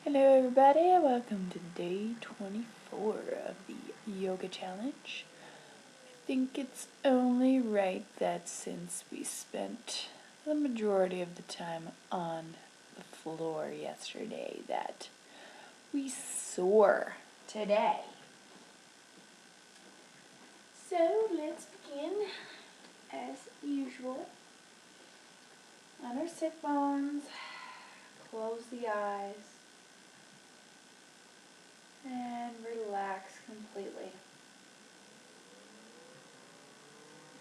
Hello everybody, welcome to day 24 of the yoga challenge. I think it's only right that since we spent the majority of the time on the floor yesterday that we soar today. So let's begin as usual on our sit bones. Close the eyes and relax completely.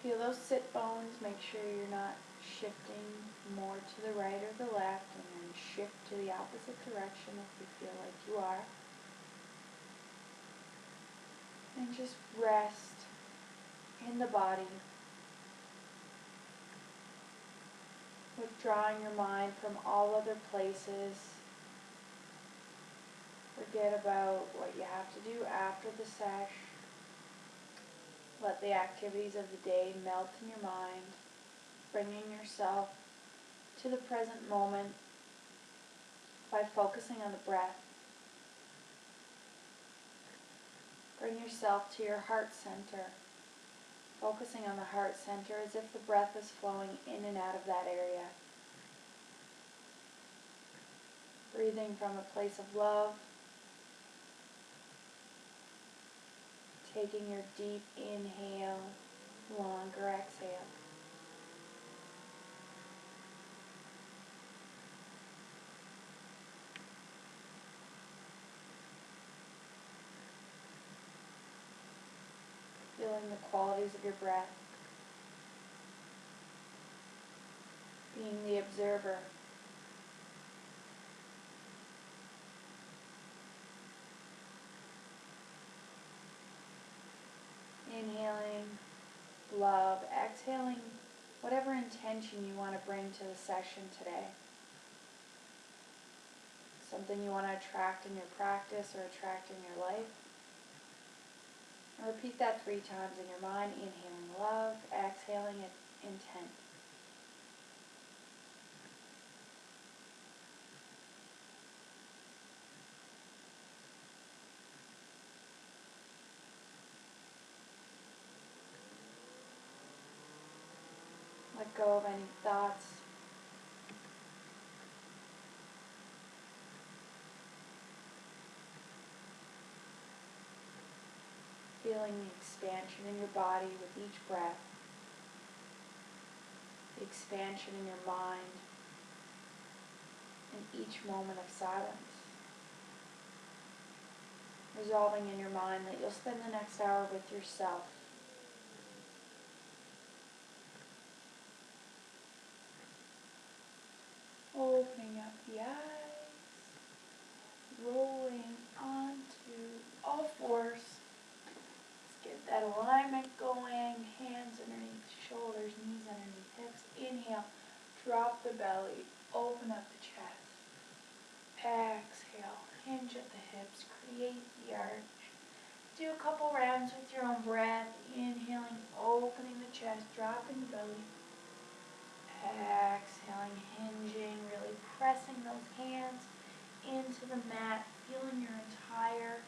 Feel those sit bones, make sure you're not shifting more to the right or the left, and then shift to the opposite direction if you feel like you are. And just rest in the body, withdrawing your mind from all other places. Forget about what you have to do after the sesh. Let the activities of the day melt in your mind, bringing yourself to the present moment by focusing on the breath. Bring yourself to your heart center, focusing on the heart center as if the breath is flowing in and out of that area. Breathing from a place of love, taking your deep inhale, longer exhale. Feeling the qualities of your breath. Being the observer. Inhaling love, exhaling whatever intention you want to bring to the session today. Something you want to attract in your practice or attract in your life. And repeat that 3 times in your mind, inhaling love, exhaling intent. Let go of any thoughts. Feeling the expansion in your body with each breath. The expansion in your mind in each moment of silence. Resolving in your mind that you'll spend the next hour with yourself. Opening up the eyes, rolling onto all fours. Let's get that alignment going. Hands underneath shoulders, knees underneath hips. Inhale, drop the belly, open up the chest. Exhale, hinge at the hips, create the arch. Do a couple rounds with your own breath. Inhaling, opening the chest, dropping the belly. Exhaling, hinging, really pressing those hands into the mat, feeling your entire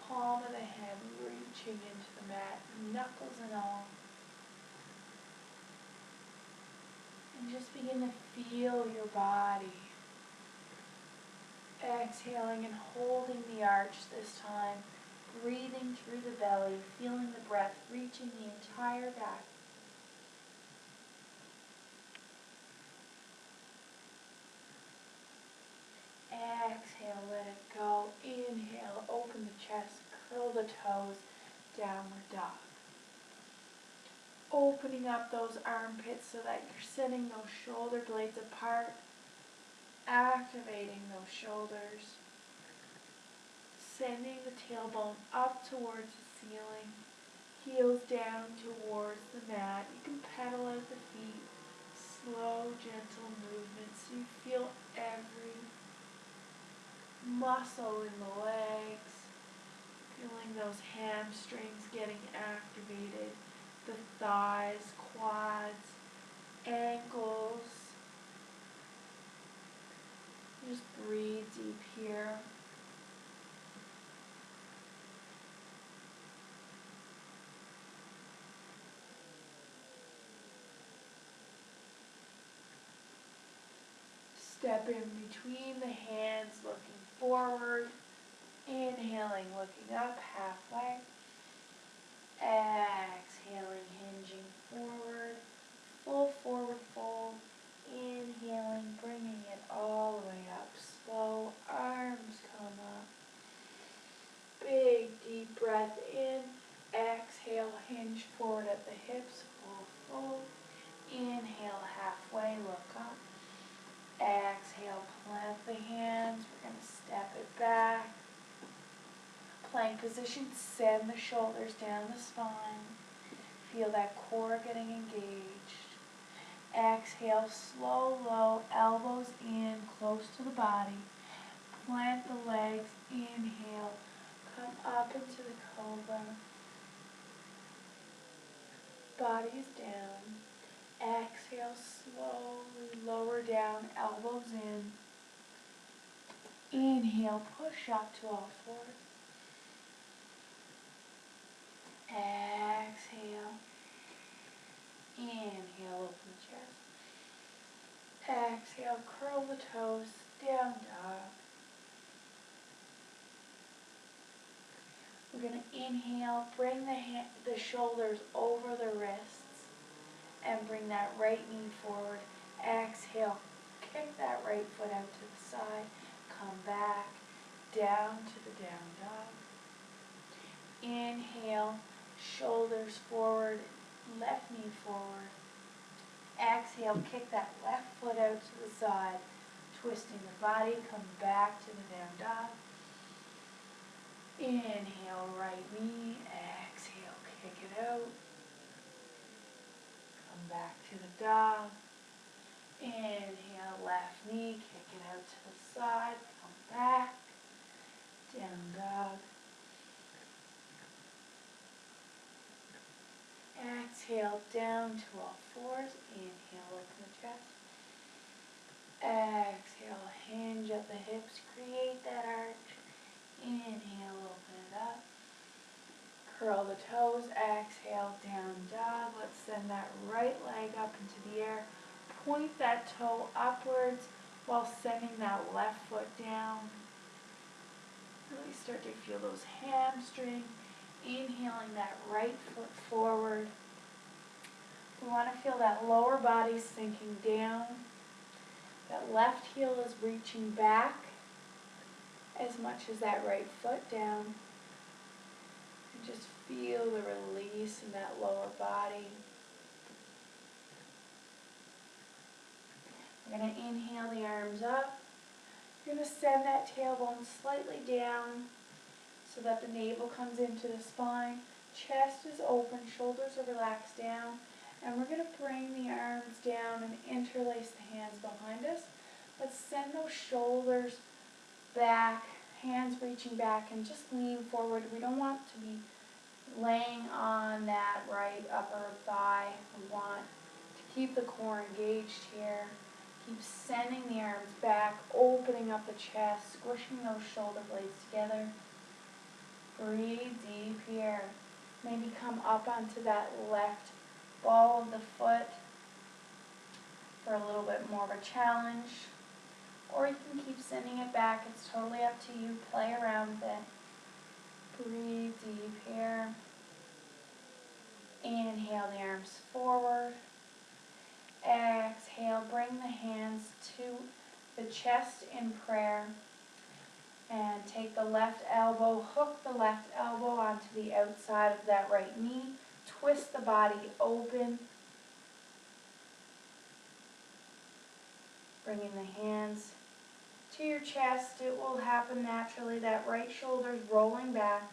palm of the hand reaching into the mat, knuckles and all. And just begin to feel your body. Exhaling and holding the arch this time, breathing through the belly, feeling the breath reaching the entire back. Exhale, let it go. Inhale, open the chest, curl the toes, downward dog. Opening up those armpits so that you're sending those shoulder blades apart, activating those shoulders, sending the tailbone up towards the ceiling, heels down towards the mat. You can pedal out the feet, slow, gentle movements so you feel every muscle in the legs, feeling those hamstrings getting activated, the thighs, quads, ankles. Just breathe deep here. Step in between the hands, looking forward. Inhaling, looking up halfway. Exhaling, hinging forward. Full forward fold. Inhaling, bringing it all the way up. Slow, arms come up. Big deep breath in. Exhale, hinge forward at the hips. Full fold. Inhale, halfway, look up. Exhale, plant the hands. We're going to step it back. Plank position, send the shoulders down the spine. Feel that core getting engaged. Exhale, slow, low, elbows in, close to the body. Plant the legs, inhale, come up into the cobra. Body is down. Exhale, slowly lower down, elbows in. Inhale, push up to all fours. Exhale. Inhale, open the chest. Exhale, curl the toes, down dog. We're going to inhale, bring the shoulders over the wrists, and bring that right knee forward. Exhale, kick that right foot out to the side, come back, down to the down dog. Inhale, shoulders forward, left knee forward. Exhale, kick that left foot out to the side, twisting the body, come back to the down dog. Inhale, right knee, exhale, kick it out. Come back to the dog. Inhale, left knee, kick it out to the side, come back, down dog. Exhale, down to all fours. Inhale, open the chest. Exhale, hinge at the hips, create that arch. Inhale, open it up. Curl the toes, exhale, down dog. Let's send that right leg up into the air. Point that toe upwards while sending that left foot down. Really start to feel those hamstrings. Inhaling that right foot forward. We want to feel that lower body sinking down. That left heel is reaching back as much as that right foot down. And just feel the release in that lower body. We're going to inhale the arms up. You're going to send that tailbone slightly down so that the navel comes into the spine. Chest is open, shoulders are relaxed down. And we're going to bring the arms down and interlace the hands behind us. Let's send those shoulders back, hands reaching back, and just lean forward. We don't want to be laying on that right upper thigh. We want to keep the core engaged here. Keep sending the arms back, opening up the chest, squishing those shoulder blades together. Breathe deep here. Maybe come up onto that left ball of the foot for a little bit more of a challenge. Or you can keep sending it back. It's totally up to you. Play around with it. Breathe deep here. Inhale the arms forward. Exhale, bring the hands to the chest in prayer. And take the left elbow, hook the left elbow onto the outside of that right knee. Twist the body open. Bringing the hands to your chest. It will happen naturally. That right shoulder is rolling back.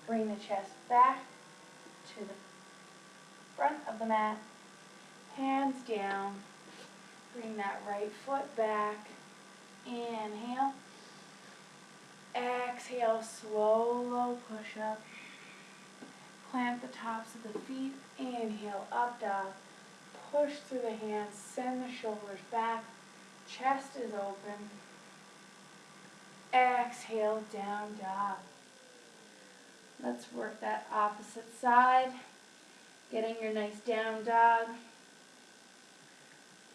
Bring the chest back to the front of the mat. Hands down. Bring that right foot back. Inhale. Exhale, slow, low push up. Plant the tops of the feet. Inhale, up dog. Push through the hands, send the shoulders back, chest is open. Exhale, down dog. Let's work that opposite side. Getting your nice down dog.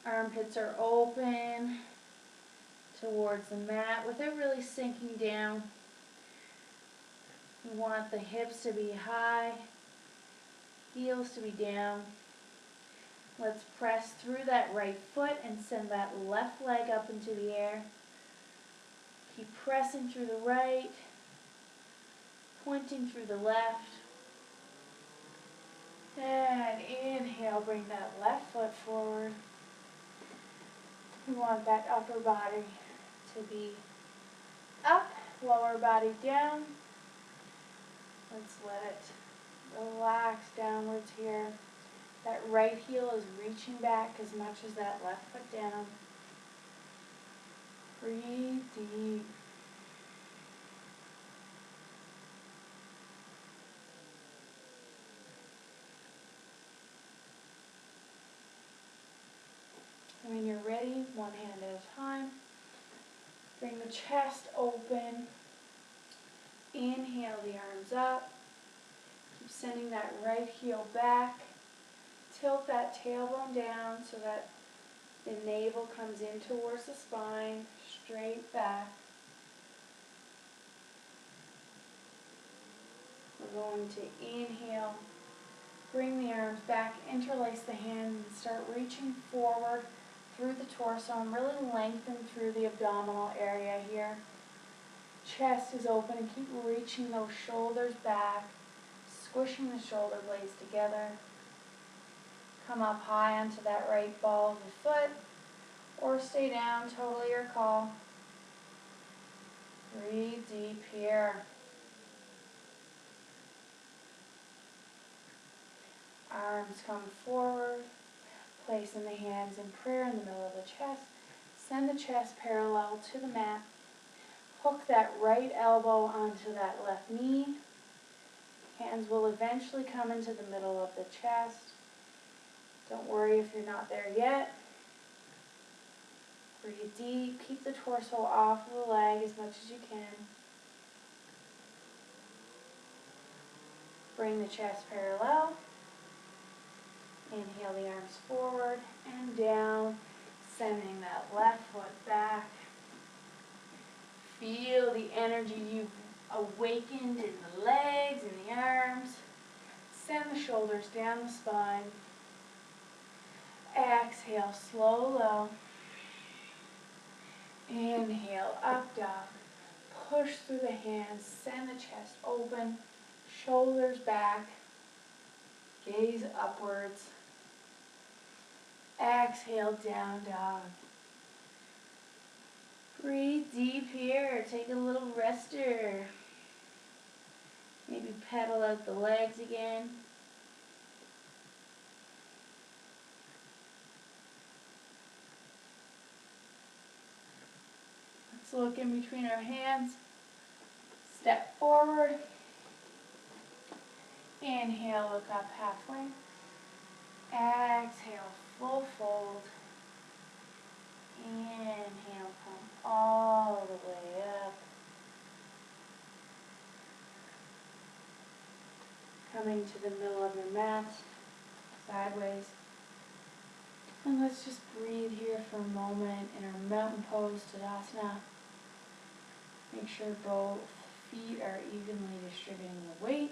Armpits are open towards the mat without really sinking down. You want the hips to be high, heels to be down. Let's press through that right foot and send that left leg up into the air. Keep pressing through the right, pointing through the left. And inhale, bring that left foot forward. We want that upper body to be up, lower body down. Let's let it relax downwards here. That right heel is reaching back as much as that left foot down. Breathe deep. And when you're ready, one hand at a time, bring the chest open. Inhale the arms up. Keep sending that right heel back. Tilt that tailbone down so that the navel comes in towards the spine, straight back. We're going to inhale, bring the arms back, interlace the hands, and start reaching forward through the torso and really lengthen through the abdominal area here. Chest is open and keep reaching those shoulders back, squishing the shoulder blades together. Come up high onto that right ball of the foot or stay down, totally your call. Breathe deep here. Arms come forward, placing the hands in prayer in the middle of the chest. Send the chest parallel to the mat. Hook that right elbow onto that left knee. Hands will eventually come into the middle of the chest. Don't worry if you're not there yet. Breathe deep. Keep the torso off of the leg as much as you can. Bring the chest parallel. Inhale the arms forward and down, sending that left foot back. Feel the energy you've awakened in the legs and the arms. Send the shoulders down the spine. Exhale, slow, low. Inhale, up dog. Push through the hands, send the chest open, shoulders back, gaze upwards. Exhale, down dog. Breathe deep here, take a little rester. Maybe pedal out the legs again. Let's look in between our hands. Step forward. Inhale, look up halfway. Exhale, full fold. Inhale, come all the way up. Coming to the middle of your mat, sideways. And let's just breathe here for a moment in our mountain pose, Tadasana. Make sure both feet are evenly distributing the weight.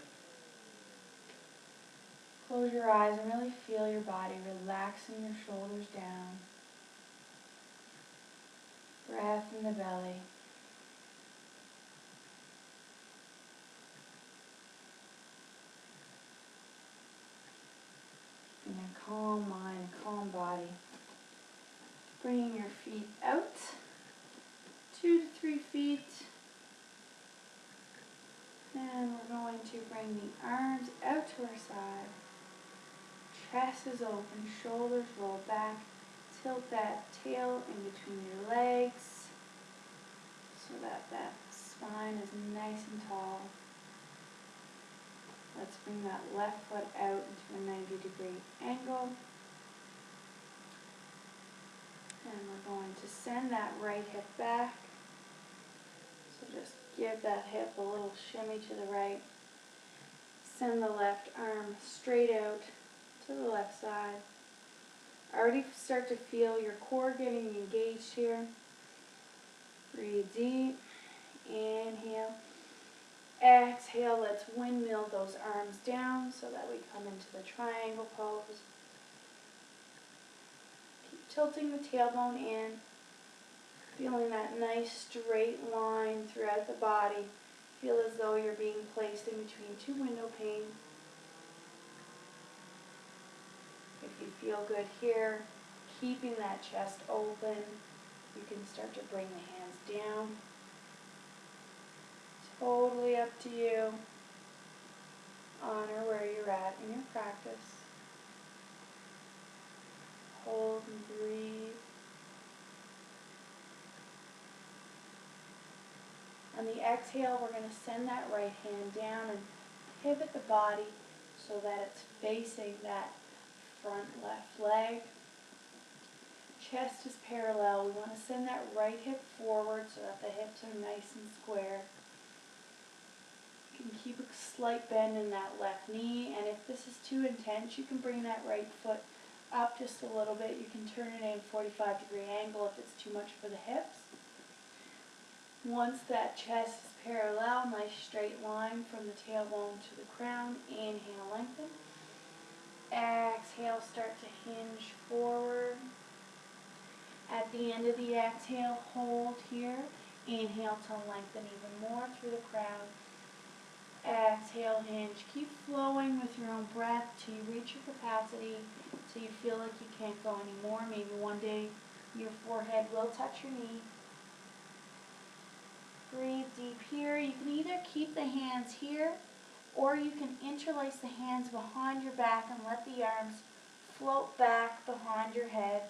Close your eyes and really feel your body relaxing your shoulders down. Breath in the belly. In a calm mind, calm body. Bringing your feet out, 2 to 3 feet. And we're going to bring the arms out to our side. Chest is open, shoulders roll back. Tilt that tail in between your legs so that that spine is nice and tall. Let's bring that left foot out into a 90-degree angle. And we're going to send that right hip back. So just give that hip a little shimmy to the right. Send the left arm straight out to the left side. Already start to feel your core getting engaged here. Breathe deep. Inhale. Exhale. Let's windmill those arms down so that we come into the triangle pose. Keep tilting the tailbone in. Feeling that nice straight line throughout the body. Feel as though you're being placed in between two window panes. If you feel good here, keeping that chest open, you can start to bring the hands down. Totally up to you. Honor where you're at in your practice. Hold and breathe. On the exhale, we're going to send that right hand down and pivot the body so that it's facing that front left leg. Chest is parallel. We want to send that right hip forward so that the hips are nice and square. You can keep a slight bend in that left knee, and if this is too intense, you can bring that right foot up just a little bit. You can turn it in 45-degree angle if it's too much for the hips. Once that chest is parallel, nice straight line from the tailbone to the crown. Inhale, lengthen. Exhale, start to hinge forward. At the end of the exhale, hold here. Inhale to lengthen even more through the crown. Exhale, hinge. Keep flowing with your own breath till you reach your capacity, till you feel like you can't go anymore. Maybe one day your forehead will touch your knee. Breathe deep here. You can either keep the hands here, or you can interlace the hands behind your back and let the arms float back behind your head.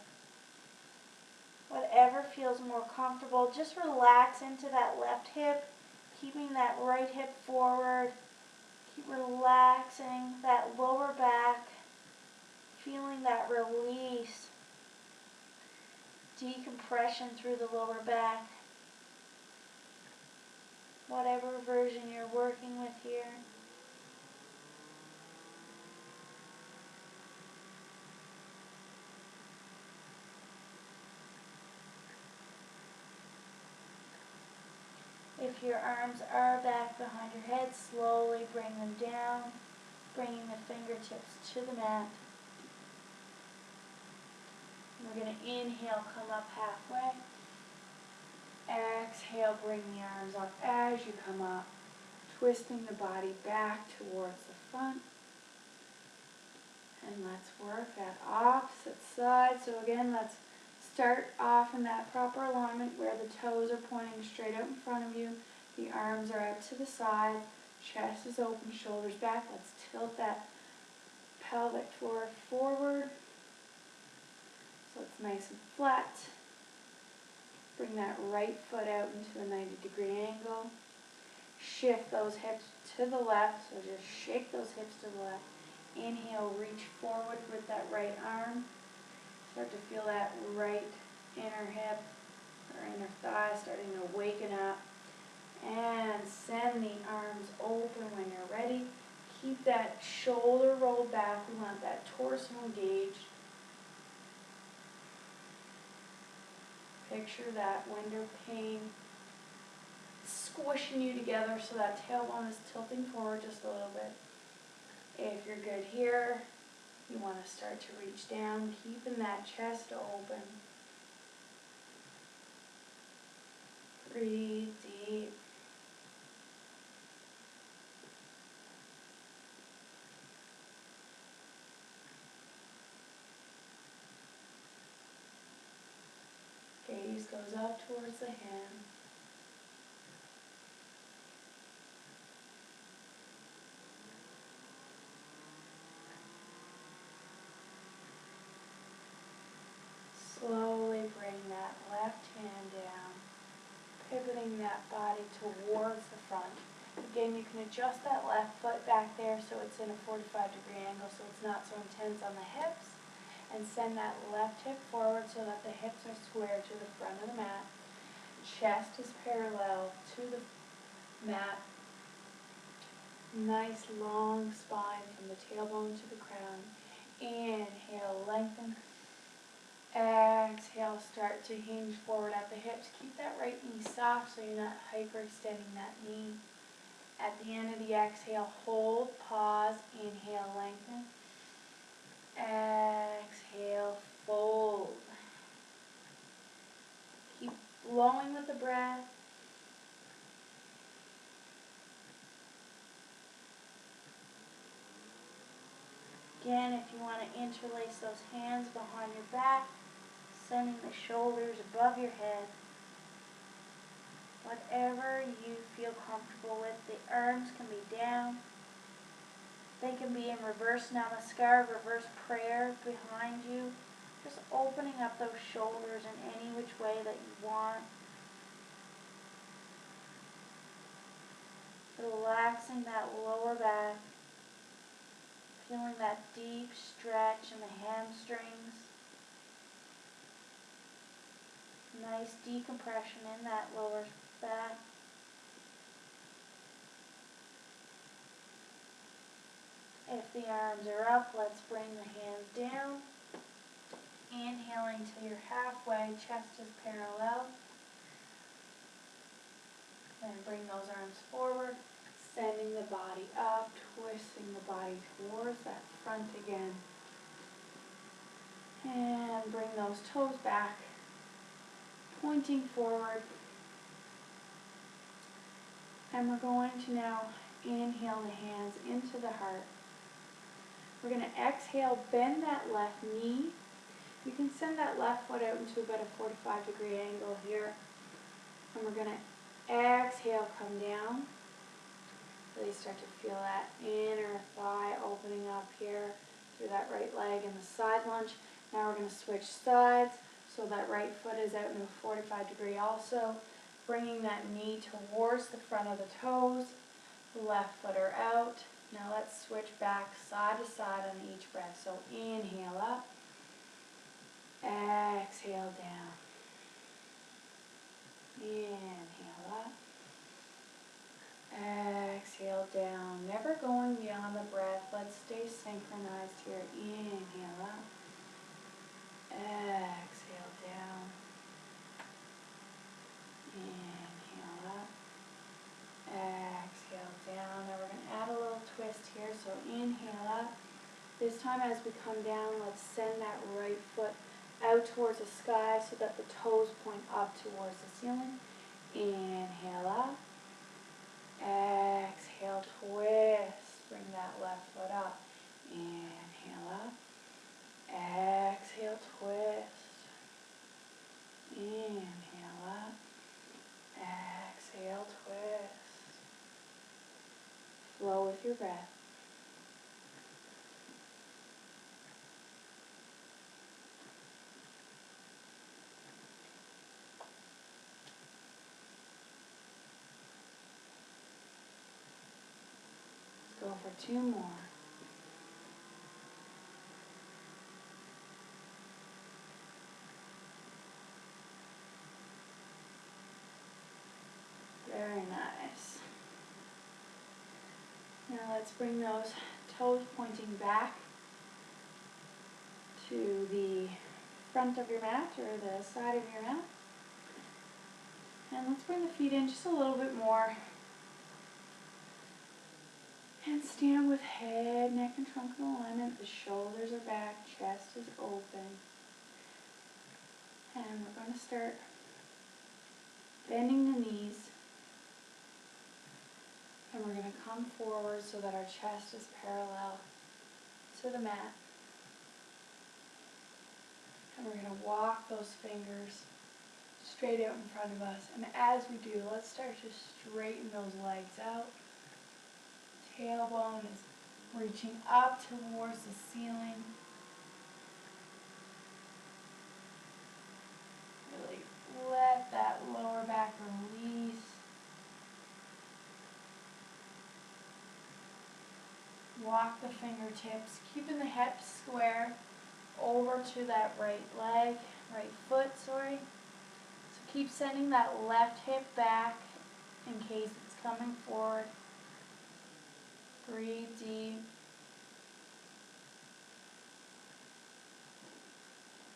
Whatever feels more comfortable. Just relax into that left hip, keeping that right hip forward. Keep relaxing that lower back, feeling that release, decompression through the lower back. Whatever version you're working with here. If your arms are back behind your head, slowly bring them down, bringing the fingertips to the mat. We're going to inhale, come up halfway. Exhale, bring the arms up as you come up, twisting the body back towards the front. And let's work that opposite side. So again, let's start off in that proper alignment where the toes are pointing straight out in front of you. The arms are out to the side. Chest is open, shoulders back. Let's tilt that pelvic floor forward so it's nice and flat. Bring that right foot out into a 90-degree angle. Shift those hips to the left, so just shake those hips to the left. Inhale, reach forward with that right arm. Start to feel that right inner hip or inner thigh starting to waken up. And send the arms open when you're ready. Keep that shoulder rolled back. We want that torso engaged. Picture that window pane squishing you together so that tailbone is tilting forward just a little bit. If you're good here, you want to start to reach down, keeping that chest open. Breathe deep. Gaze goes up towards the hand. Slowly bring that left hand down, pivoting that body towards the front. Again, you can adjust that left foot back there so it's in a 45-degree angle so it's not so intense on the hips. And send that left hip forward so that the hips are square to the front of the mat. Chest is parallel to the mat. Nice long spine from the tailbone to the crown. Inhale, lengthen. Exhale, start to hinge forward at the hips. Keep that right knee soft so you're not hyperextending that knee. At the end of the exhale, hold, pause, inhale, lengthen. Exhale, fold. Keep flowing with the breath. Again, if you want to interlace those hands behind your back, sending the shoulders above your head. Whatever you feel comfortable with. The arms can be down. They can be in reverse namaskar, reverse prayer behind you. Just opening up those shoulders in any which way that you want. Relaxing that lower back. Feeling that deep stretch in the hamstrings. Nice decompression in that lower back. If the arms are up, let's bring the hands down. Inhaling till you're halfway, chest is parallel. Then bring those arms forward, sending the body up, twisting the body towards that front again. And bring those toes back, pointing forward. And we're going to now inhale the hands into the heart. We're going to exhale, bend that left knee. You can send that left foot out into about a 45-degree angle here. And we're going to exhale, come down. Really start to feel that inner thigh opening up here through that right leg and the side lunge. Now we're going to switch sides so that right foot is out in a 45-degree also. Bringing that knee towards the front of the toes. Left foot are out. Now let's switch back side to side on each breath. So inhale up. Exhale down. Inhale up. Exhale down. Never going beyond the breath. Let's stay synchronized here. Inhale up. Exhale down. Inhale up. Exhale down. Now we're going to add a little twist here. So inhale up. This time as we come down, let's send that right foot out towards the sky so that the toes point up towards the ceiling. Inhale up. Exhale, twist. Bring that left foot up. Inhale up. Exhale, twist. Inhale up. Exhale, twist. Flow with your breath. Go for 2 more. Very nice. Now let's bring those toes pointing back to the front of your mat or the side of your mat. And let's bring the feet in just a little bit more. And stand with head, neck, and trunk in alignment. The shoulders are back, chest is open. And we're going to start bending the knees. And we're going to come forward so that our chest is parallel to the mat. And we're going to walk those fingers straight out in front of us. And as we do, let's start to straighten those legs out. Tailbone is reaching up towards the ceiling. Really let that lower back release. Walk the fingertips, keeping the hips square, over to that right leg, right foot, sorry. So keep sending that left hip back in case it's coming forward. Breathe deep.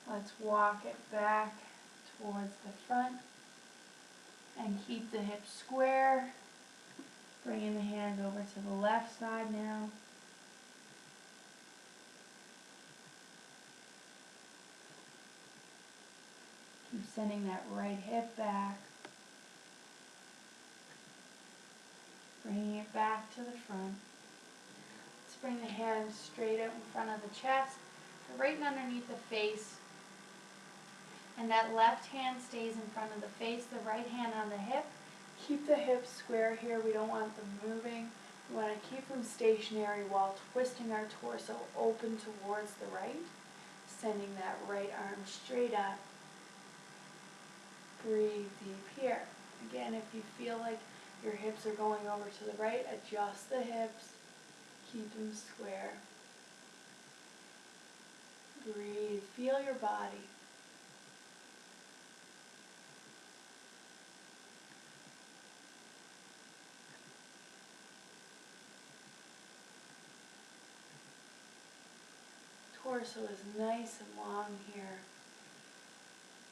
Let's walk it back towards the front and keep the hips square. Bringing the hands over to the left side now. Keep sending that right hip back. Bringing it back to the front. Let's bring the hands straight out in front of the chest, right underneath the face. And that left hand stays in front of the face, the right hand on the hip. Keep the hips square here. We don't want them moving. We want to keep them stationary while twisting our torso open towards the right. Sending that right arm straight up. Breathe deep here. Again, if you feel like your hips are going over to the right, adjust the hips. Keep them square. Breathe. Feel your body. Torso is nice and long here.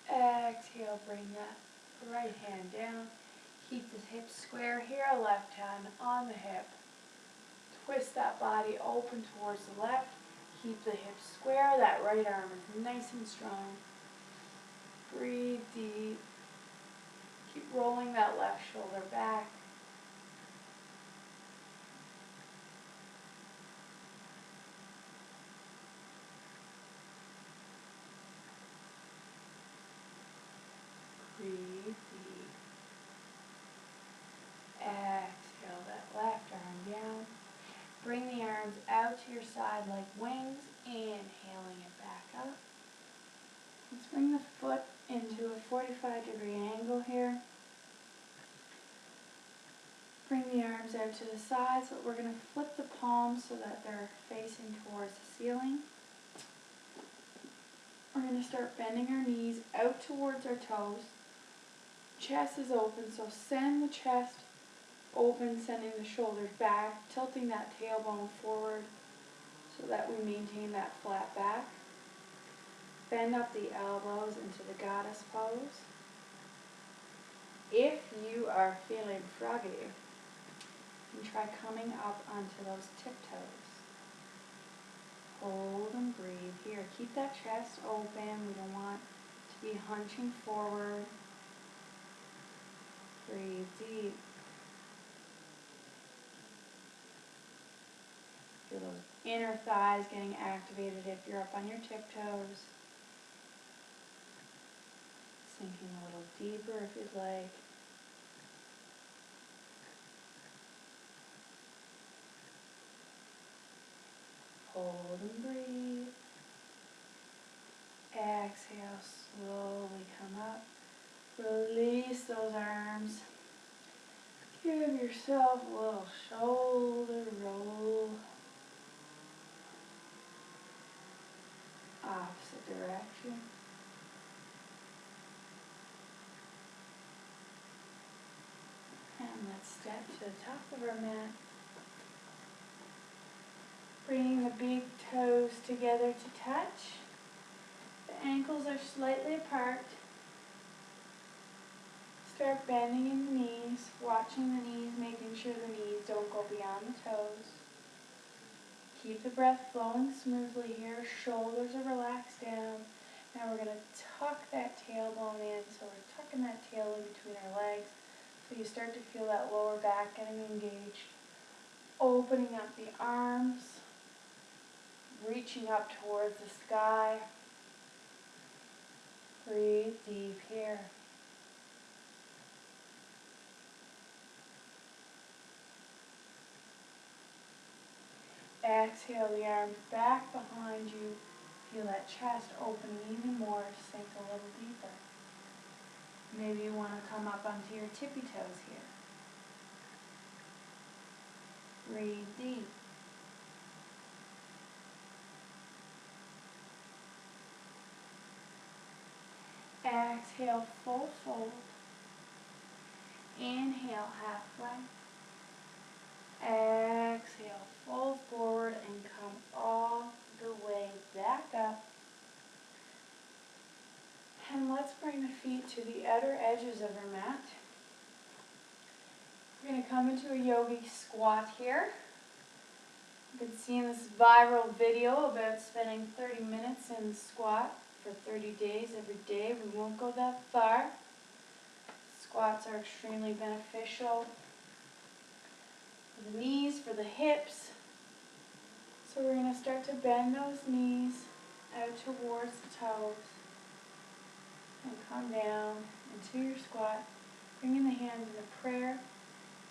Exhale, bring that right hand down. Keep the hips square here, left hand on the hip. Twist that body open towards the left. Keep the hips square, that right arm is nice and strong. Breathe deep. Keep rolling that left shoulder back. Breathe deep. Exhale that left arm down. Bring the arms out to your side like wings, inhaling it back up. Let's bring the foot into a 45-degree angle here. Bring the arms out to the side, so we're going to flip the palms so that they're facing towards the ceiling. We're going to start bending our knees out towards our toes. Chest is open, so send the chest open, sending the shoulders back, tilting that tailbone forward so that we maintain that flat back. Bend up the elbows into the goddess pose. If you are feeling froggy, you can try coming up onto those tiptoes. Hold and breathe here. Keep that chest open. We don't want to be hunching forward. Breathe deep. Feel those inner thighs getting activated if you're up on your tiptoes. Sinking a little deeper if you'd like. Hold and breathe. Exhale, slowly come up. Release those arms. Give yourself a little shoulder roll. Opposite direction. And let's step to the top of our mat. Bringing the big toes together to touch. The ankles are slightly apart. Start bending in the knees, watching the knees, making sure the knees don't go beyond the toes. Keep the breath flowing smoothly here. Shoulders are relaxed down. Now we're going to tuck that tailbone in. So we're tucking that tail in between our legs. So you start to feel that lower back getting engaged. Opening up the arms. Reaching up towards the sky. Breathe deep here. Exhale the arms back behind you. Feel that chest opening even more to sink a little deeper. Maybe you want to come up onto your tippy toes here. Breathe deep. Exhale, full fold. Inhale, halfway. Exhale, fold forward and come all the way back up. And let's bring the feet to the outer edges of our mat. We're going to come into a yogi squat here. You've been seeing this viral video about spending 30 minutes in the squat for 30 days every day. We won't go that far. Squats are extremely beneficial for the knees, for the hips. So we're going to start to bend those knees out towards the toes and come down into your squat, bringing the hands into prayer.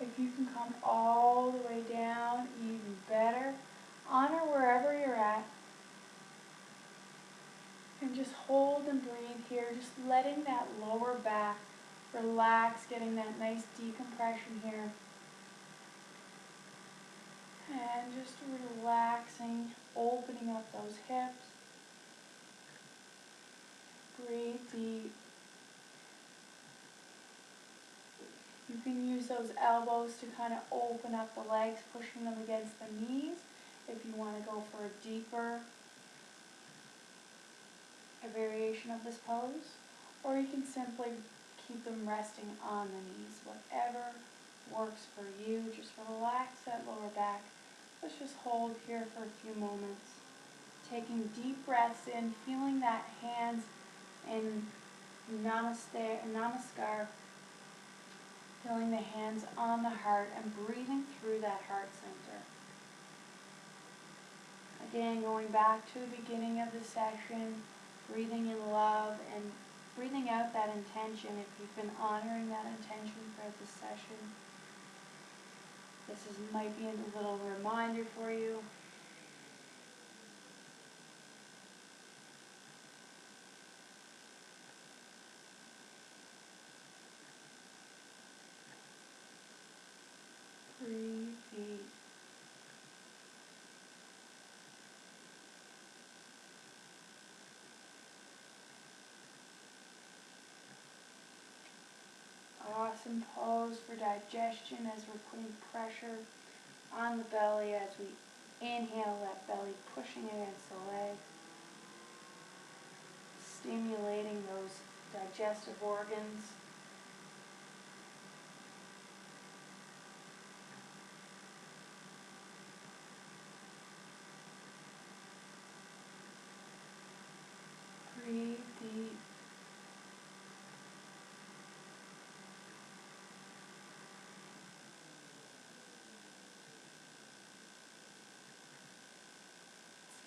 If you can come all the way down, even better. Honor wherever you're at. And just hold and breathe here, just letting that lower back relax, getting that nice decompression here. And just relaxing, opening up those hips. Breathe deep. You can use those elbows to kind of open up the legs, pushing them against the knees if you want to go for a deeper variation of this pose. Or you can simply keep them resting on the knees, whatever works for you. Just relax that lower back. Let's just hold here for a few moments. Taking deep breaths in, feeling that hands in namaskar, feeling the hands on the heart and breathing through that heart center. Again, going back to the beginning of the session, breathing in love and breathing out that intention. If you've been honoring that intention throughout the session, might be a little reminder for you. Breathe deep. Awesome pose for digestion as we're putting pressure on the belly as we inhale, that belly pushing against the legs, stimulating those digestive organs. Breathe deep.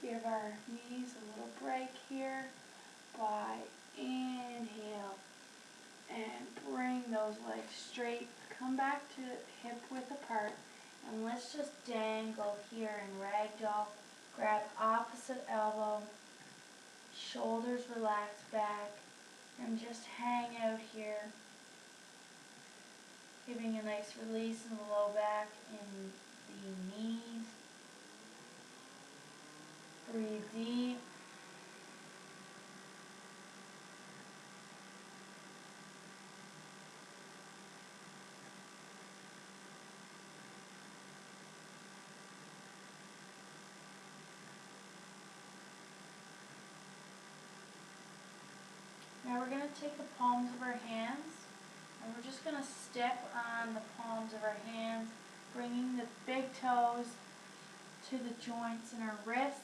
Let's give our knees a little break here by inhale and bring those legs straight. Come back to hip width apart and let's just dangle here in ragdoll. Grab opposite elbow, shoulders relax back, and just hang out here, giving a nice release in the low back and the knees. Breathe deep. Now we're going to take the palms of our hands and we're just going to step on the palms of our hands, bringing the big toes to the joints in our wrists.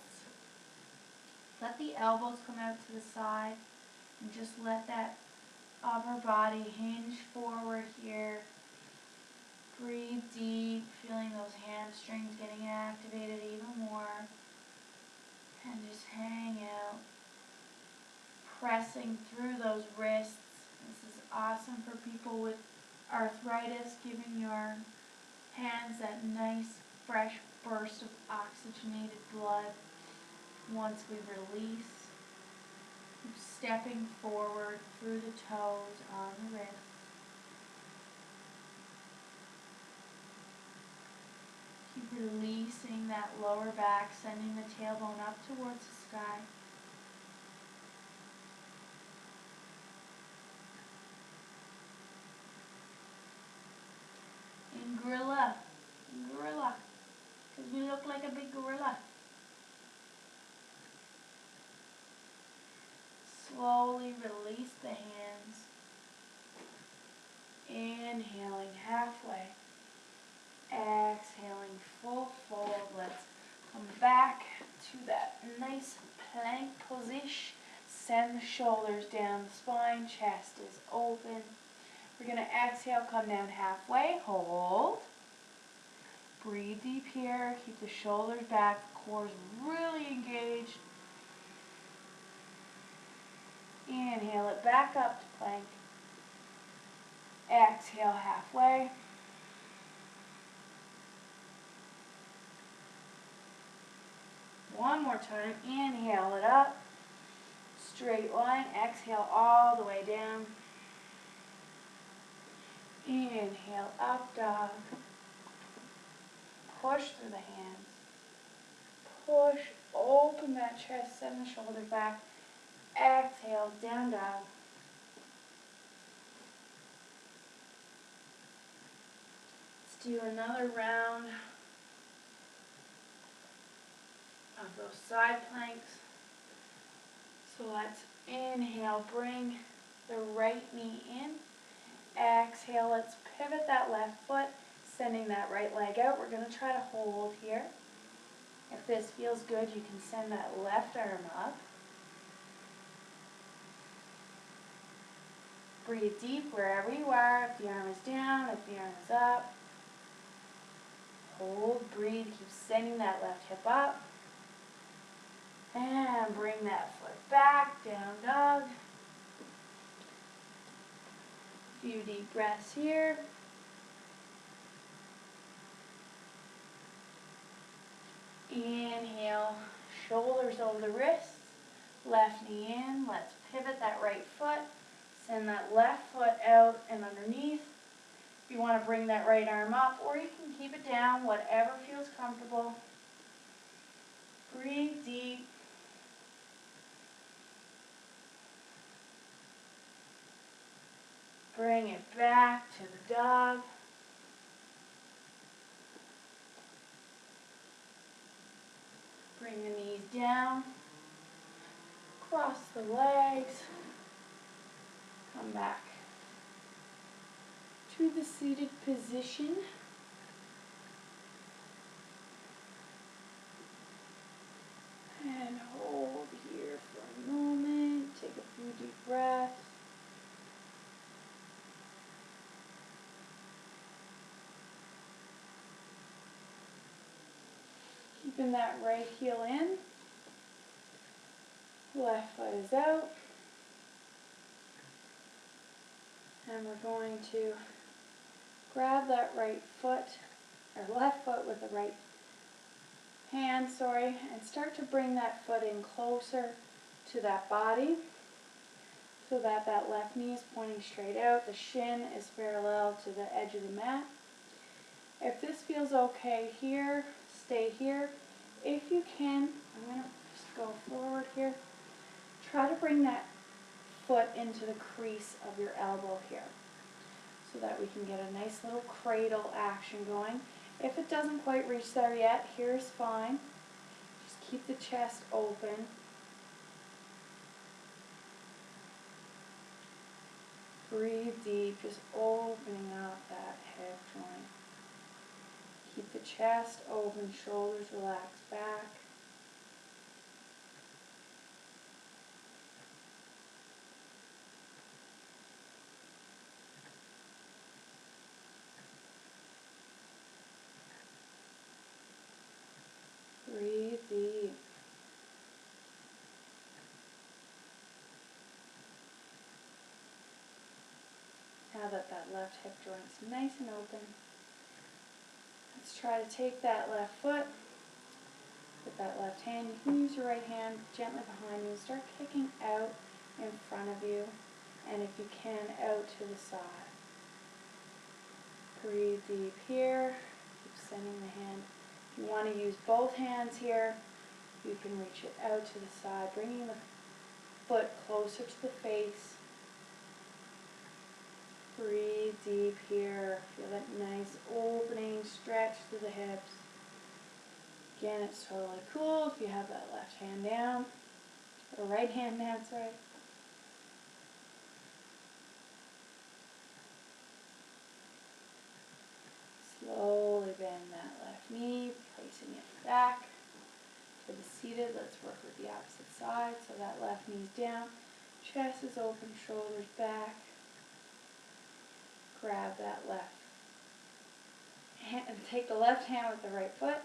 Let the elbows come out to the side and just let that upper body hinge forward here. Breathe deep, feeling those hamstrings getting activated even more. And just hang out, pressing through those wrists. This is awesome for people with arthritis, giving your hands that nice fresh burst of oxygenated blood. Once we release, keep stepping forward through the toes on the wrists. Keep releasing that lower back, sending the tailbone up towards the sky. Inhaling halfway. Exhaling full fold. Let's come back to that nice plank position. Send the shoulders down the spine. Chest is open. We're going to exhale, come down halfway. Hold. Breathe deep here. Keep the shoulders back. The core is really engaged. Inhale it back up to plank. Exhale halfway. One more time. Inhale it up. Straight line. Exhale all the way down. Inhale up dog. Push through the hands. Push. Open that chest. Send the shoulders back. Exhale down dog. Let's do another round of those side planks. So let's inhale, bring the right knee in. Exhale, let's pivot that left foot, sending that right leg out. We're going to try to hold here. If this feels good, you can send that left arm up. Breathe deep wherever you are. If the arm is down, if the arm is up. Hold, breathe, keep sending that left hip up. And bring that foot back, down dog. Few deep breaths here. Inhale, shoulders over the wrists, left knee in. Let's pivot that right foot. Send that left foot out and underneath. If you want to bring that right arm up, or you can keep it down, whatever feels comfortable. Breathe deep. Bring it back to the dog. Bring the knees down. Cross the legs. Come back to the seated position. And hold here for a moment. Take a few deep breaths. Keeping that right heel in. Left foot is out. And we're going to grab that right foot, or left foot with the right hand, and start to bring that foot in closer to that body so that that left knee is pointing straight out. The shin is parallel to the edge of the mat. If this feels okay here, stay here. If you can, I'm going to just go forward here. Try to bring that foot into the crease of your elbow here so that we can get a nice little cradle action going. If it doesn't quite reach there yet, here's fine. Just keep the chest open. Breathe deep, just opening up that hip joint. Keep the chest open, shoulders relaxed back. Breathe deep. Now that that left hip joint's nice and open, let's try to take that left foot with that left hand. You can use your right hand gently behind you. Start kicking out in front of you, and if you can, out to the side. Breathe deep here. Keep sending the hand. If you want to use both hands here, you can reach it out to the side, bringing the foot closer to the face. Breathe deep here. Feel that nice opening, stretch through the hips. Again, it's totally cool if you have that left hand down, or right hand down, sorry. facing it back. For the seated, let's work with the opposite side. So that left knee's down, chest is open, shoulders back. Grab that left hand, take the left hand with the right foot.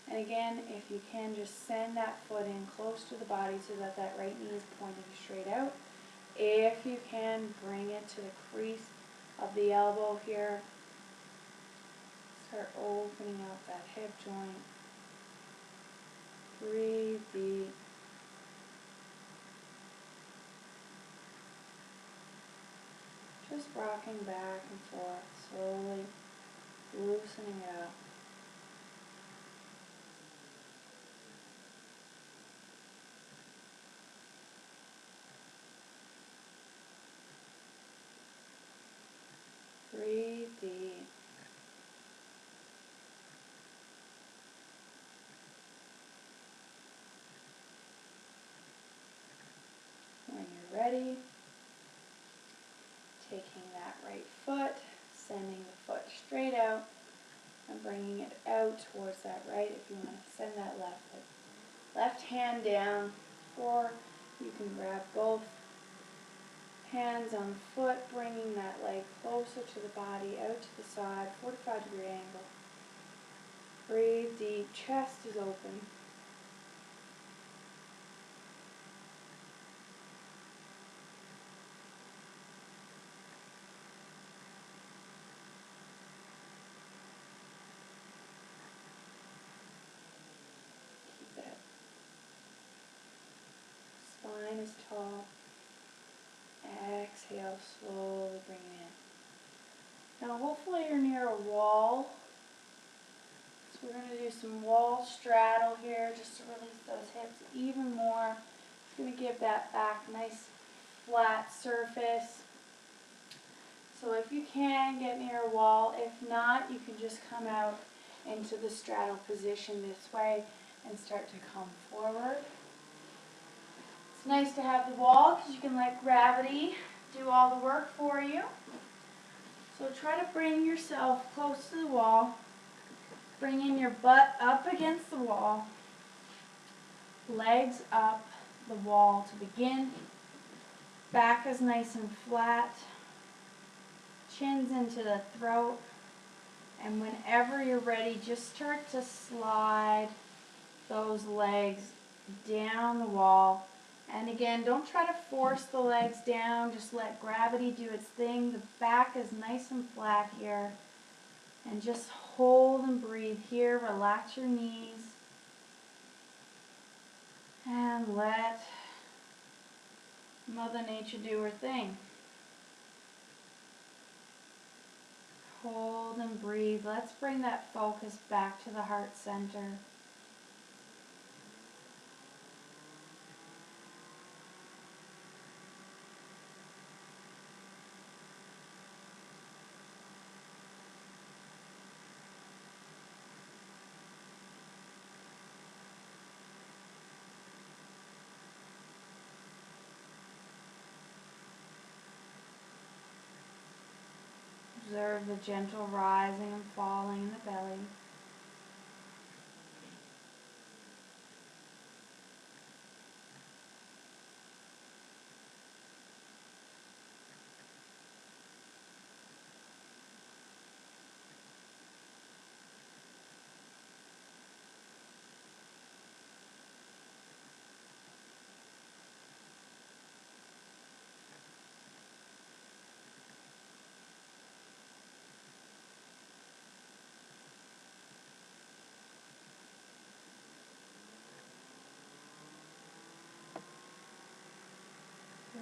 And again, if you can, just send that foot in close to the body so that that right knee is pointing straight out. If you can, bring it to the crease of the elbow here. Start opening out that hip joint. Breathe deep. Just rocking back and forth, slowly loosening it up. Breathe deep. When you're ready, taking that right foot, sending the foot straight out, and bringing it out towards that right. If you want to send that left hand down, or you can grab both hands on the foot, bringing that leg closer to the body, out to the side, 45-degree angle. Breathe deep, chest is open. Keep that spine is tall. Exhale, slowly bring it in. Now hopefully you're near a wall. So we're going to do some wall straddle here just to release those hips even more. It's going to give that back nice flat surface. So if you can, get near a wall. If not, you can just come out into the straddle position this way and start to come forward. It's nice to have the wall because you can let gravity do all the work for you. So try to bring yourself close to the wall. Bringing your butt up against the wall. Legs up the wall to begin. Back is nice and flat. Chin's into the throat. And whenever you're ready, just start to slide those legs down the wall. And again, don't try to force the legs down. Just let gravity do its thing. The back is nice and flat here. And just hold and breathe here. Relax your knees. And let Mother Nature do her thing. Hold and breathe. Let's bring that focus back to the heart center. Observe the gentle rising and falling in the belly.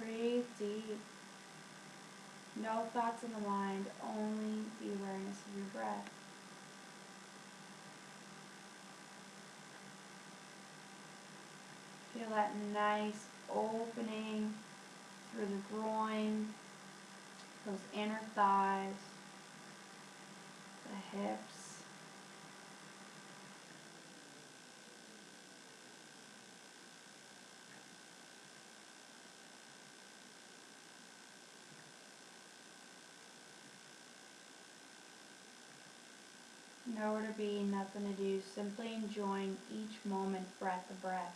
Breathe deep. No thoughts in the mind, only the awareness of your breath. Feel that nice opening through the groin, those inner thighs, the hips. nowhere to be, nothing to do, simply enjoying each moment, breath to breath.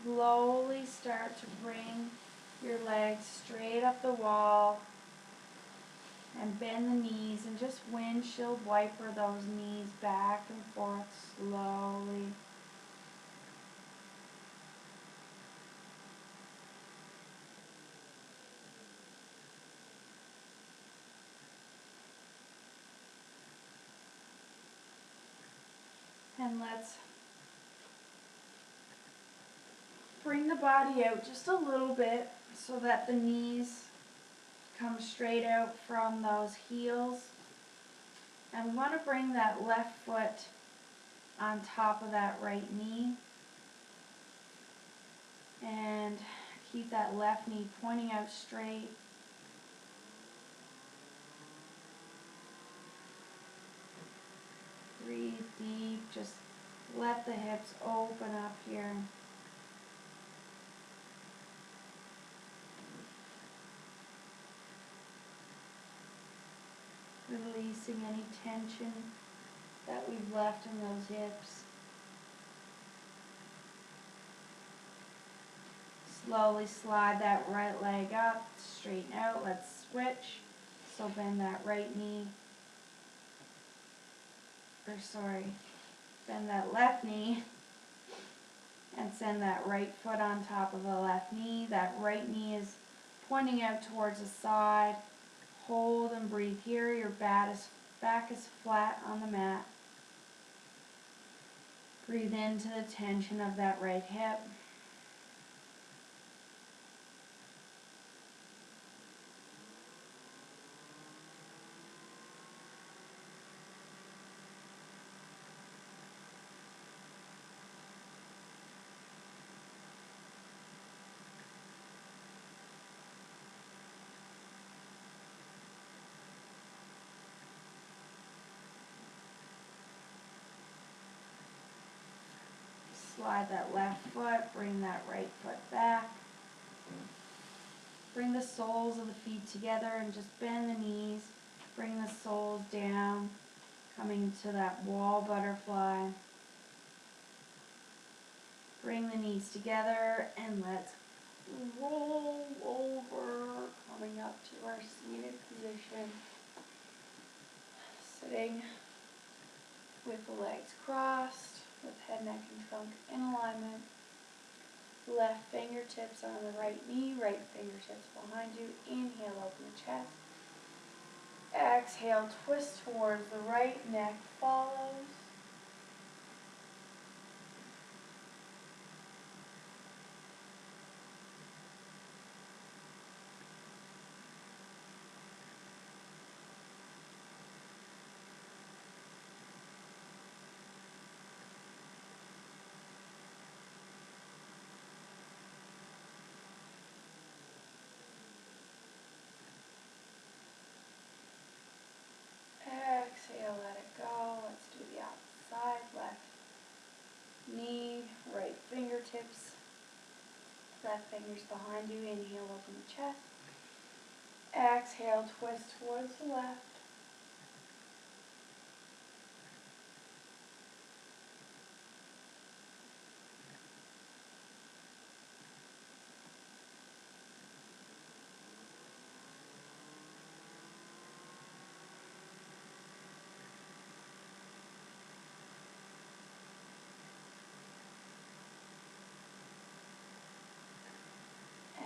Slowly start to bring your legs straight up the wall and bend the knees and just windshield wiper those knees back and forth slowly. And let's bring the body out just a little bit so that the knees come straight out from those heels. And we want to bring that left foot on top of that right knee. And keep that left knee pointing out straight. Breathe deep, just let the hips open up here. Releasing any tension that we've left in those hips. Slowly slide that right leg up, straighten out, let's switch. So bend that right knee, bend that left knee and send that right foot on top of the left knee. That right knee is pointing out towards the side. Hold and breathe here. Your back is flat on the mat. Breathe into the tension of that right hip. Slide that left foot, bring that right foot back. Bring the soles of the feet together and just bend the knees. Bring the soles down, coming to that wall butterfly. Bring the knees together and let's roll over, coming up to our seated position. Sitting with the legs crossed, with head, neck, and trunk in alignment. Left fingertips on the right knee, right fingertips behind you. Inhale, open the chest. Exhale, twist towards the right, neck follows. Exhale, let it go. Let's do the opposite side. Left knee, right fingertips, left fingers behind you. Inhale, open the chest. Exhale, twist towards the left.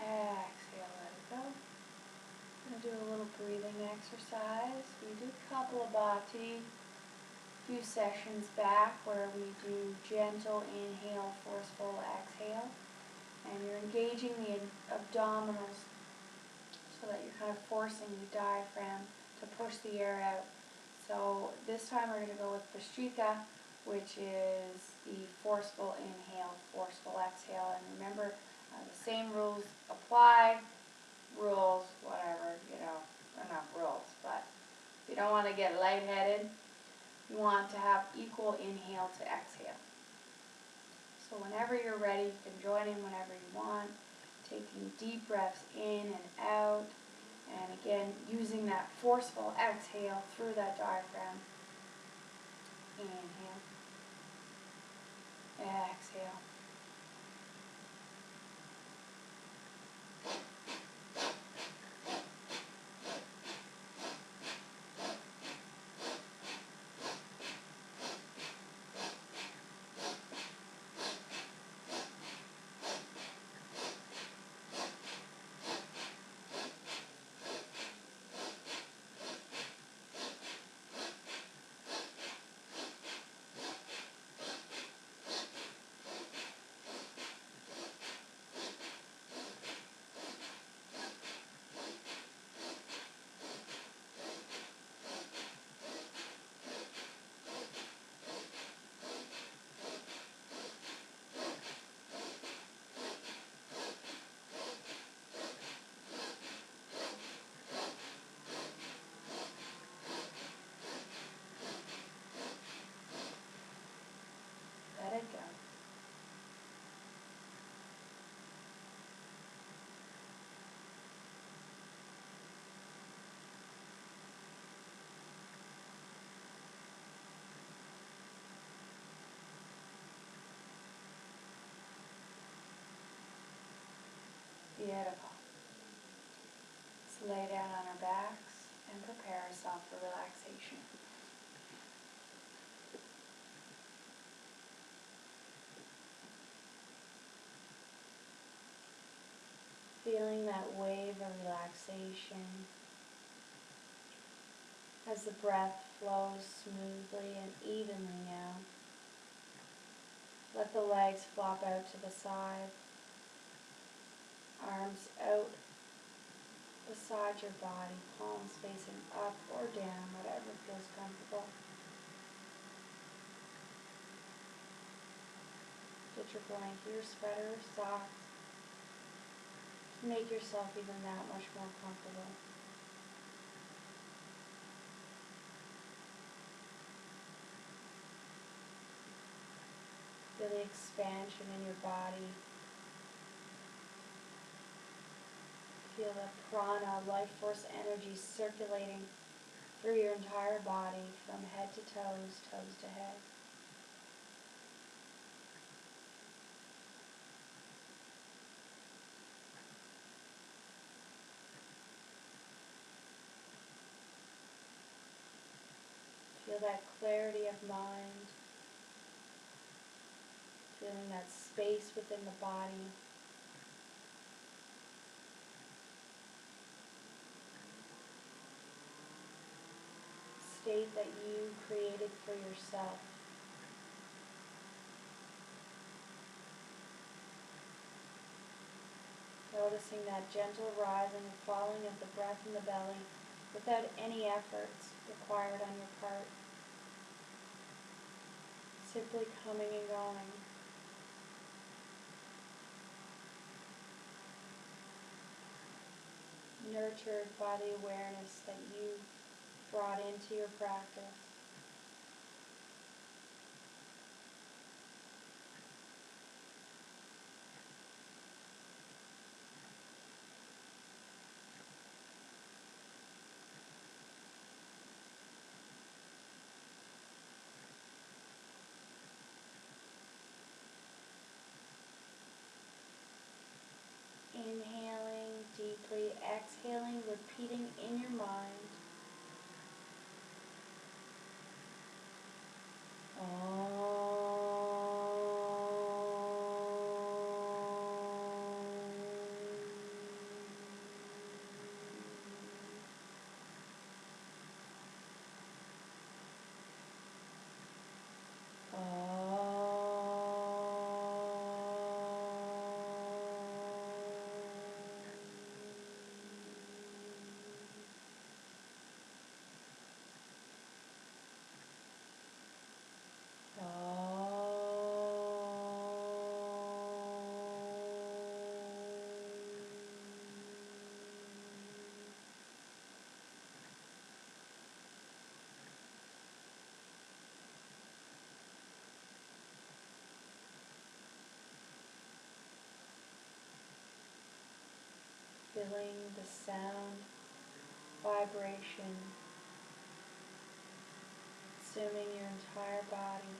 Exhale, let it go. I'm going to do a little breathing exercise. We did Kapalabhati a few sessions back where we do gentle inhale, forceful exhale. And you're engaging the abdominals so that you're kind of forcing the diaphragm to push the air out. So this time we're going to go with Bhastrika, which is the forceful inhale, forceful exhale. And remember, The same rules apply, rules, whatever, they're not rules, but you don't want to get lightheaded. You want to have equal inhale to exhale. So whenever you're ready, you can join in whenever you want, taking deep breaths in and out, and again, using that forceful exhale through that diaphragm. Inhale, exhale. Let it go. Beautiful. Let's lay down on our backs and prepare ourselves for relaxation. Feeling that wave of relaxation as the breath flows smoothly and evenly now. Let the legs flop out to the side, arms out beside your body, palms facing up or down, whatever feels comfortable. Get your blanket, your sweater, or socks to make yourself even that much more comfortable. Feel the expansion in your body. Feel the prana, life force energy circulating through your entire body from head to toes, toes to head. Feel that clarity of mind. Feeling that space within the body. State that you created for yourself. Noticing that gentle rising and falling of the breath in the belly without any efforts required on your part. Simply coming and going. Nurtured by the awareness that you brought into your practice. Inhaling deeply, exhaling, repeating in your mind. feeling the sound, vibration, consuming your entire body,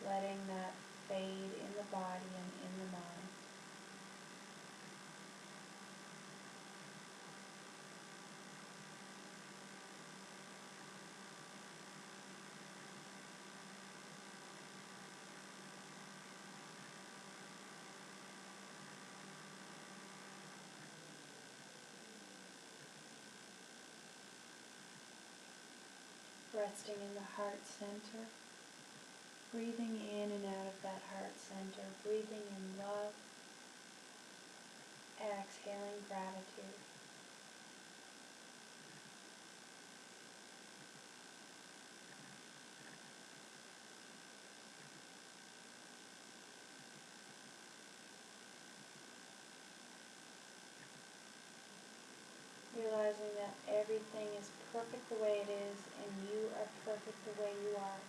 letting that fade in the body and in the mind. Resting in the heart center, breathing in and out of that heart center, breathing in love, exhaling gratitude. Realizing that everything is perfect the way it is and you are perfect the way you are.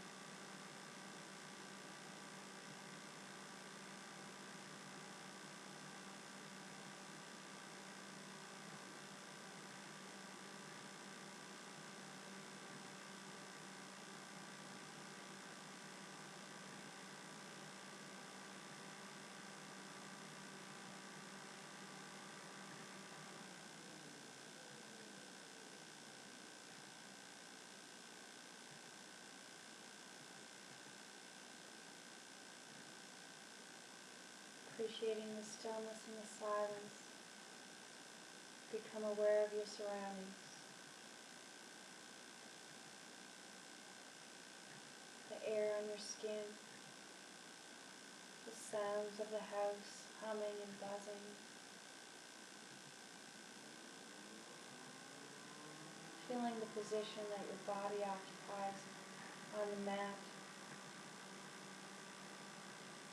Appreciating the stillness and the silence. Become aware of your surroundings. The air on your skin. The sounds of the house humming and buzzing. Feeling the position that your body occupies on the mat.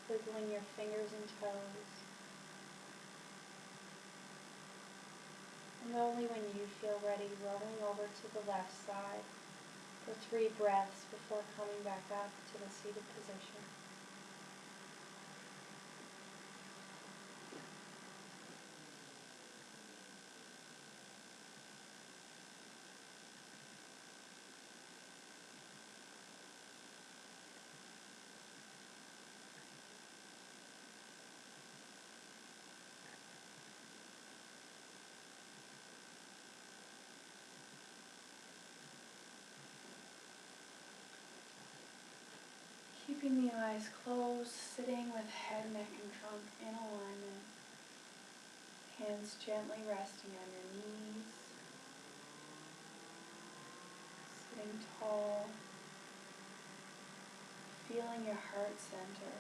Wiggling your fingers and toes. And only when you feel ready, rolling over to the left side for 3 breaths before coming back up to the seated position. Keeping the eyes closed, sitting with head, neck, and trunk in alignment. Hands gently resting on your knees. Sitting tall. Feeling your heart center.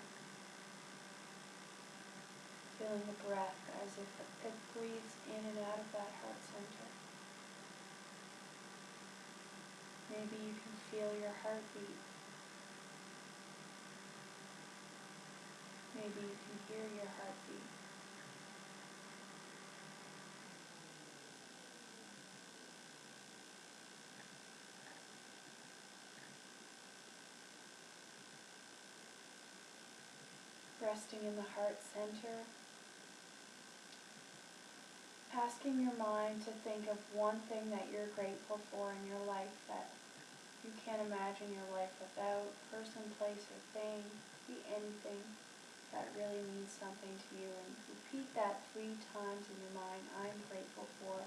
Feeling the breath as if it breathes in and out of that heart center. Maybe you can feel your heartbeat. Maybe you can hear your heartbeat. Resting in the heart center. Asking your mind to think of one thing that you're grateful for in your life that you can't imagine your life without. Person, place, or thing. Be anything that really means something to you. And repeat that 3 times in your mind. I'm grateful for.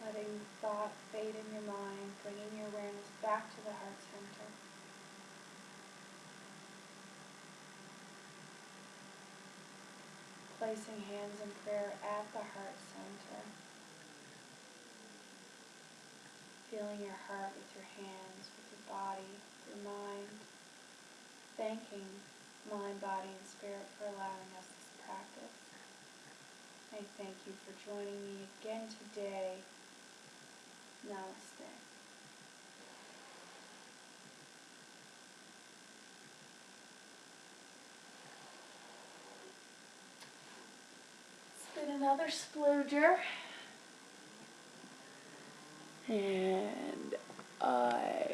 Letting thought fade in your mind, bringing your awareness back to the heart center. Placing hands in prayer at the heart center. Feeling your heart with your hands, with your body, your mind. Thanking mind, body, and spirit for allowing us this practice. I thank you for joining me again today. Namaste. Spin it up. another splooger. And I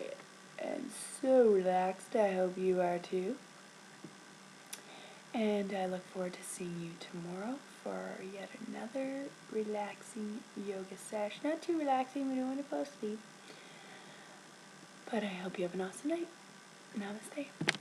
am so relaxed. I hope you are too. And I look forward to seeing you tomorrow for yet another relaxing yoga session. Not too relaxing, we don't want to fall asleep. But I hope you have an awesome night. Namaste.